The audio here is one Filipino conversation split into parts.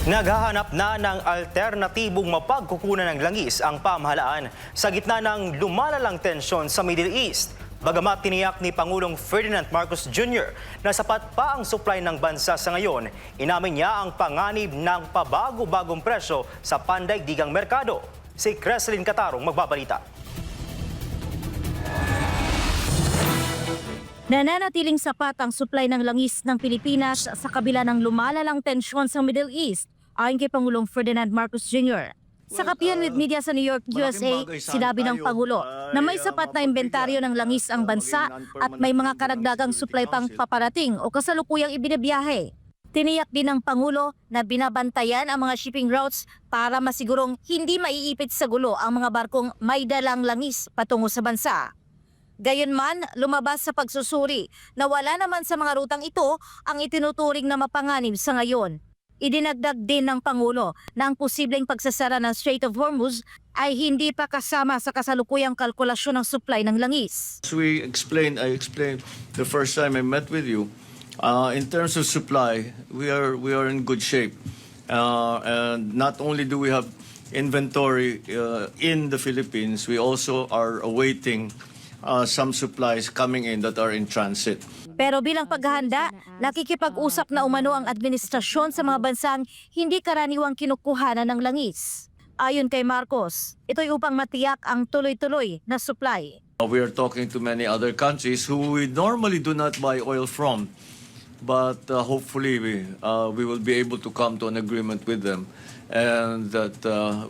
Naghahanap na ng alternatibong mapagkukunan ng langis ang pamahalaan sa gitna ng lumalalang tensyon sa Middle East. Bagamat tiniyak ni Pangulong Ferdinand Marcos Jr. na sapat pa ang supply ng bansa sa ngayon, inamin niya ang panganib ng pabago-bagong presyo sa pandaigdigang merkado. Si Creslin Catarong magbabalita. Nananatiling sapat ang supply ng langis ng Pilipinas sa kabila ng lumalalang tensyon sa Middle East, ayon kay Pangulong Ferdinand Marcos Jr. Sa kapihan with media sa New York, USA, sinabi ng Pangulo na may sapat na inventaryo ng langis ang bansa at may mga karagdagang supply pang paparating o kasalukuyang ibinabiyahe. Tiniyak din ng Pangulo na binabantayan ang mga shipping routes para masigurong hindi maiipit sa gulo ang mga barkong may dalang langis patungo sa bansa. Gayunman, lumabas sa pagsusuri na wala naman sa mga rutang ito ang itinuturing na mapanganib sa ngayon. Idinagdag din ng Pangulo na ang posibleng pagsasara ng Strait of Hormuz ay hindi pa kasama sa kasalukuyang kalkulasyon ng supply ng langis. As I explained the first time I met with you, in terms of supply, we are in good shape. And not only do we have inventory in the Philippines, we also are awaiting some supplies coming in that are in transit. Pero bilang paghahanda, nakikipag-usap na umano ang administrasyon sa mga bansang hindi karaniwang kinukuhanan ng langis. Ayon kay Marcos, ito'y upang matiyak ang tuloy-tuloy na supply. We are talking to many other countries who we normally do not buy oil from, but hopefully we will be able to come to an agreement with them and that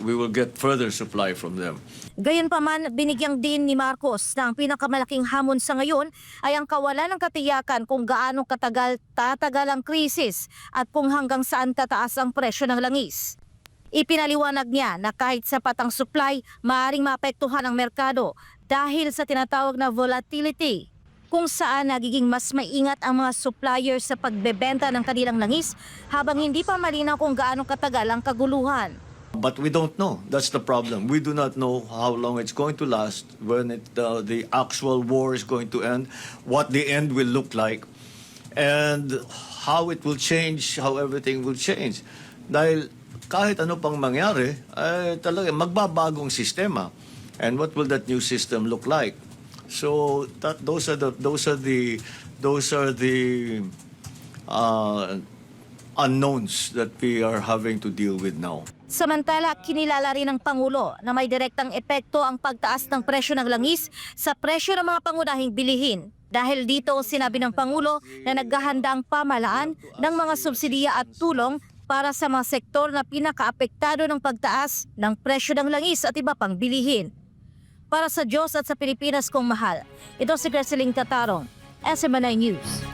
we will get further supply from them. Gayunpaman, binigyang din ni Marcos na ang pinakamalaking hamon sa ngayon ay ang kawalan ng katiyakan kung gaano katagal tatagal ang krisis at kung hanggang saan tataas ang presyo ng langis. Ipinaliwanag niya na kahit sapat ang supply, maaaring maapektuhan ang merkado dahil sa tinatawag na volatility, kung saan nagiging mas maingat ang mga suppliers sa pagbebenta ng kanilang langis habang hindi pa malinaw kung gaano katagal ang kaguluhan. But we don't know. That's the problem. We do not know how long it's going to last, when the actual war is going to end, what the end will look like, and how it will change, how everything will change. Dahil kahit ano pang mangyari, talaga magbabagong sistema. And what will that new system look like? So those are the unknowns that we are having to deal with now. Samantala, kinilala rin ng Pangulo na may direktang epekto ang pagtaas ng presyo ng langis sa presyo ng mga pangunahing bilihin. Dahil dito, sinabi ng Pangulo na naghahanda ang pamahalaan ng mga subsidiya at tulong para sa mga sektor na pinakaapektado ng pagtaas ng presyo ng langis at iba pang bilihin. Para sa Diyos at sa Pilipinas kong mahal, ito si Creslin Catarong, SMNI News.